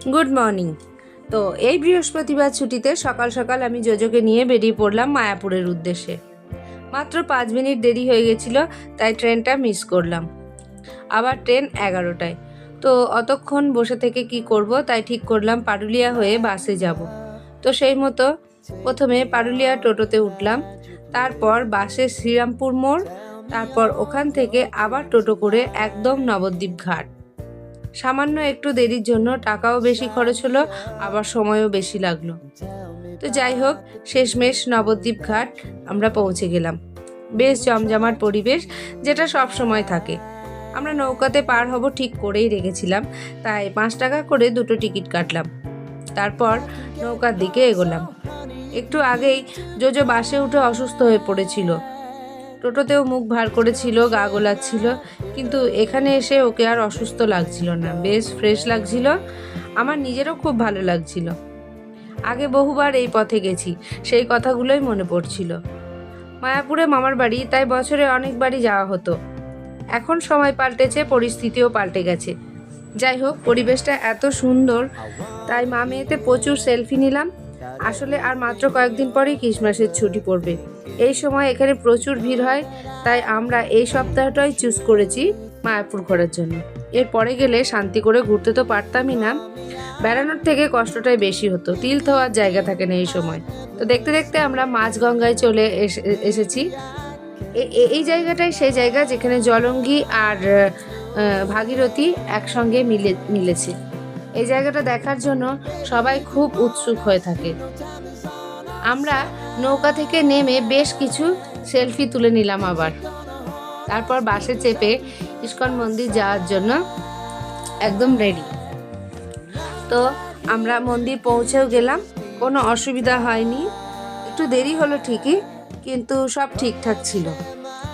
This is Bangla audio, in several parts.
Good morning. তো এই বৃহস্পতিবার ছুটিতে সকাল সকাল আমি জোজোকে নিয়ে বেরিয়ে পড়লাম মায়াপুরের উদ্দেশ্যে। মাত্র 5 মিনিট দেরি হয়ে গেছিল, তাই ট্রেনটা মিস করলাম। আবার ট্রেন 11টায়। তো অতক্ষণ বসে থেকে কি করব, তাই ঠিক করলাম পারুলিয়া হয়ে বাসে যাব। তো সেই মতো প্রথমে পারুলিয়া টোটোতে উঠলাম, তারপর বাসে শ্রীরামপুর মোড়, তারপর ওখান থেকে আবার টোটো করে একদম নবদ্বীপ ঘাট। সামান্য একটু দেরির জন্য টাকাও বেশি খরচ হলো, আবার সময়ও বেশি লাগলো। তো যাই হোক, শেষমেশ নবদ্বীপ ঘাট আমরা পৌঁছে গেলাম। বেশ জমজমাট পরিবেশ, যেটা সব সময় থাকে। আমরা নৌকাতে পার হব ঠিক করেই রেখেছিলাম, তাই 5 টাকা করে 2টো টিকিট কাটলাম। তারপর নৌকার দিকে এগোলাম। একটু আগেই জোজো বাসে উঠে অসুস্থ হয়ে পড়েছিল। টোটোতেও মুখ ভার করেছিল, গা গোলাচ্ছিল, কিন্তু এখানে এসে ওকে আর অসুস্থ লাগছিল না, বেশ ফ্রেশ লাগছিল। আমার নিজেরও খুব ভালো লাগছিল। আগে বহুবার এই পথে গেছি, সেই কথাগুলোই মনে পড়ছিল। মায়াপুরে মামার বাড়ি, তাই বছরে অনেকবারই যাওয়া হতো। এখন সময় পাল্টেছে, পরিস্থিতিও পাল্টে গেছে। যাই হোক, পরিবেশটা এত সুন্দর, তাই মা মেয়েতে প্রচুর সেলফি নিলাম। আসলে আর মাত্র কয়েকদিন পরেই ক্রিসমাসের ছুটি পড়বে। এই সময় এখানে প্রচুর ভিড় হয়, তাই আমরা এই সপ্তাহটাই চুজ করেছি মায়াপুর ঘোরার জন্য। এরপরে গেলে শান্তি করে ঘুরতে তো পারতামই না, বেড়ানোর থেকে কষ্টটাই বেশি হতো। তিল থোয়ার জায়গা থাকে না এই সময়। তো দেখতে দেখতে আমরা মাঝগঙ্গায় চলে এসেছি। এই জায়গাটাই সেই জায়গা যেখানে জলঙ্গি আর ভাগীরথী একসঙ্গে মিলেছে। এই জায়গাটা দেখার জন্য সবাই খুব উৎসুক হয়ে থাকে। আমরা নৌকা থেকে নেমে বেশ কিছু সেলফি তুলে নিলাম আবার। তারপর বাসে চেপে ইস্কন মন্দির যাওয়ার জন্য একদম রেডি। তো আমরা মন্দির পৌঁছেও গেলাম, কোনো অসুবিধা হয়নি। একটু দেরি হলো ঠিকই, কিন্তু সব ঠিকঠাক ছিল।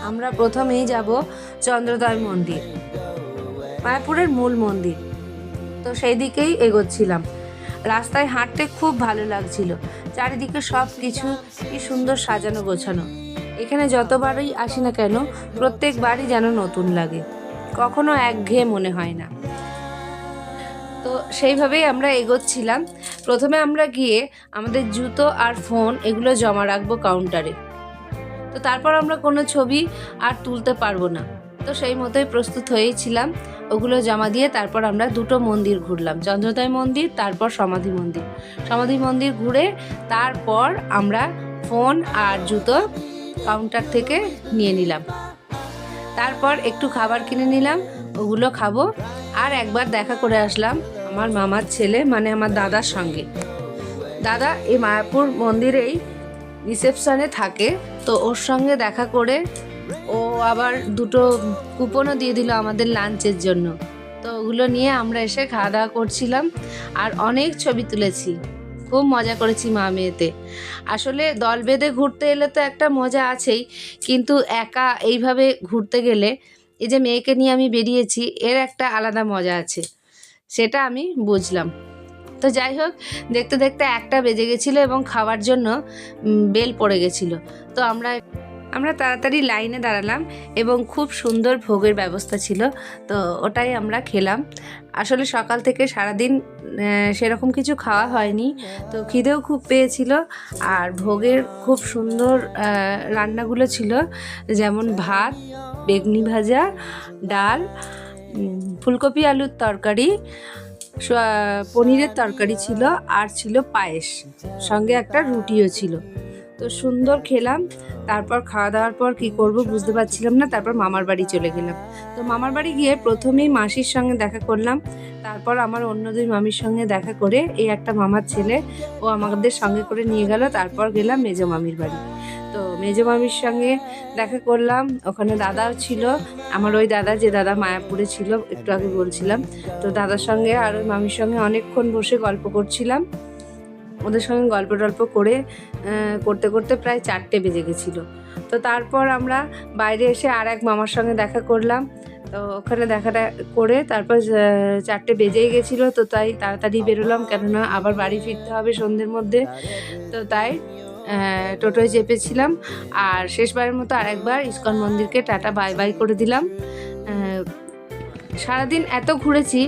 আমরা প্রথমেই যাব চন্দ্রোদয় মন্দির, মায়াপুরের মূল মন্দির। তো সেই দিকেই এগোচ্ছিলাম। রাস্তায় হাঁটতে খুব ভালো লাগছিল। চারিদিকে সব কিছু কি সুন্দর সাজানো গোছানো। এখানে যতবারই আসি না কেন, প্রত্যেকবারই যেন নতুন লাগে, কখনো একঘেয়ে মনে হয় না। তো সেইভাবেই আমরা এগোচ্ছিলাম। প্রথমে আমরা গিয়ে আমাদের জুতো আর ফোন এগুলো জমা রাখবো কাউন্টারে। তো তারপর আমরা কোনো ছবি আর তুলতে পারবো না, তো সেই মতোই প্রস্তুত হয়েছিলাম। ওগুলো জমা দিয়ে তারপর আমরা 2টো মন্দির ঘুরলাম, চন্দ্রোদয় মন্দির, তারপর সমাধি মন্দির। সমাধি মন্দির ঘুরে তারপর আমরা ফোন আর জুতো কাউন্টার থেকে নিয়ে নিলাম। তারপর একটু খাবার কিনে নিলাম, ওগুলো খাবো। আর একবার দেখা করে আসলাম আমার মামার ছেলে, মানে আমার দাদার সঙ্গে। দাদা এই মায়াপুর মন্দিরেই রিসেপশনে থাকে, তো ওর সঙ্গে দেখা করে ও আবার 2টো কুপনও দিয়ে দিল আমাদের লাঞ্চের জন্য। তো ওগুলো নিয়ে আমরা এসে খাওয়া দাওয়া করছিলাম আর অনেক ছবি তুলেছি। খুব মজা করেছি মা মেয়েতে। আসলে দল বেঁধে ঘুরতে এলে তো একটা মজা আছেই, কিন্তু একা এইভাবে ঘুরতে গেলে, এই যে মেয়েকে নিয়ে আমি বেরিয়েছি, এর একটা আলাদা মজা আছে, সেটা আমি বুঝলাম। তো যাই হোক, দেখতে দেখতে 1টা বেজে গেছিলো এবং খাওয়ার জন্য বেল পড়ে গেছিলো। তো আমরা তাড়াতাড়ি লাইনে দাঁড়ালাম এবং খুব সুন্দর ভোগের ব্যবস্থা ছিল, তো ওটাই আমরা খেলাম। আসলে সকাল থেকে সারাদিন সেরকম কিছু খাওয়া হয়নি, তো খিদেও খুব পেয়েছিল। আর ভোগের খুব সুন্দর রান্নাগুলো ছিল, যেমন ভাত, বেগুনি ভাজা, ডাল, ফুলকপি আলুর তরকারি, পনিরের তরকারি ছিল, আর ছিল পায়েস, সঙ্গে একটা রুটিও ছিল। তো সুন্দর খেলাম। তারপর খাওয়া দাওয়ার পর কি করব বুঝতে পারছিলাম না, তারপর মামার বাড়ি চলে গেলাম। তো মামার বাড়ি গিয়ে প্রথমেই মাসির সঙ্গে দেখা করলাম, তারপর আমার অন্য 2 মামির সঙ্গে দেখা করে এই একটা মামার ছেলে ও আমাদের সঙ্গে করে নিয়ে গেল। তারপর গেলাম মেজো মামির বাড়ি। তো মেজো মামির সঙ্গে দেখা করলাম, ওখানে দাদাও ছিল, আমার ওই দাদা, যে দাদা মায়াপুরে ছিল একটু আগে বলছিলাম। তো দাদার সঙ্গে আর ওই মামির সঙ্গে অনেকক্ষণ বসে গল্প করছিলাম। ওদের সঙ্গে গল্প টল্প করে করতে করতে প্রায় 4টে বেজে গেছিলো। তো তারপর আমরা বাইরে এসে আর এক মামার সঙ্গে দেখা করলাম। তো ওখানে দেখাটা করে তারপর 4টে বেজেই গেছিলো, তো তাই তাড়াতাড়ি বেরোলাম, কেননা আবার বাড়ি ফিরতে হবে সন্ধ্যের মধ্যে। তো তাই টোটোয় চেপেছিলাম আর শেষবারের মতো আরেকবার ইস্কন মন্দিরকে টাটা বাই বাই করে দিলাম। সারাদিন এত ঘুরেছি,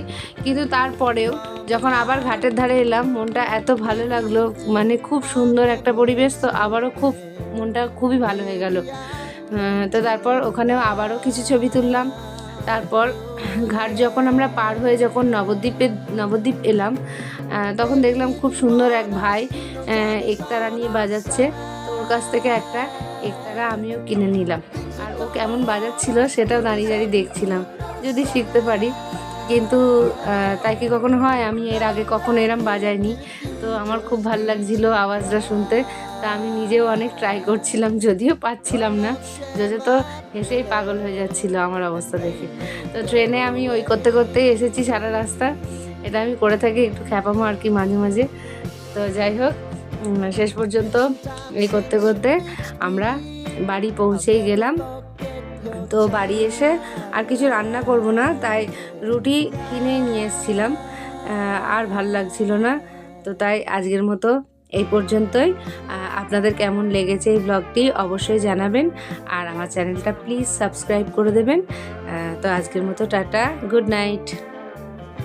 কিন্তু তারপরেও যখন আবার ঘাটের ধারে এলাম মনটা এত ভালো লাগলো, মানে খুব সুন্দর একটা পরিবেশ, তো আবারও মনটা খুবই ভালো হয়ে গেল। তো তারপর ওখানেও আবারও কিছু ছবি তুললাম। তারপর ঘাট যখন আমরা পার হয়ে যখন নবদ্বীপ এলাম, তখন দেখলাম খুব সুন্দর এক ভাই একতারা নিয়ে বাজাচ্ছে। তো ওর কাছ থেকে একটা একতারা আমিও কিনে নিলাম, আর ও কেমন বাজাচ্ছিল সেটাও দাঁড়িয়ে দাঁড়িয়ে দেখছিলাম, যদি শিখতে পারি। কিন্তু তাই কি কখনো হয়? আমি এর আগে কখনো এরম বাজাইনি, তো আমার খুব ভালো লাগছিল আওয়াজটা শুনতে। তা আমি নিজেও অনেক ট্রাই করছিলাম, যদিও পাচ্ছিলাম না। জোজো তো হেসেই পাগল হয়ে যাচ্ছিল আমার অবস্থা দেখে। তো ট্রেনে আমি ওই করতে করতেই এসেছি সারা রাস্তা। এটা আমি করে থাকি, একটু খ্যাপামো আর কি মাঝে মাঝে। তো যাই হোক, শেষ পর্যন্ত এই করতে করতে আমরা বাড়ি পৌঁছেই গেলাম। তো বাড়ি এসে আর কিছু রান্না করব না, তাই রুটি কিনে নিয়ে এসেছিলাম, আর ভাল লাগছিল না। তো তাই আজকের মতো এই পর্যন্তই। আপনাদের কেমন লেগেছে এই ব্লগটি অবশ্যই জানাবেন, আর আমার চ্যানেলটা প্লিজ সাবস্ক্রাইব করে দেবেন। তো আজকের মতো টাটা, গুড নাইট।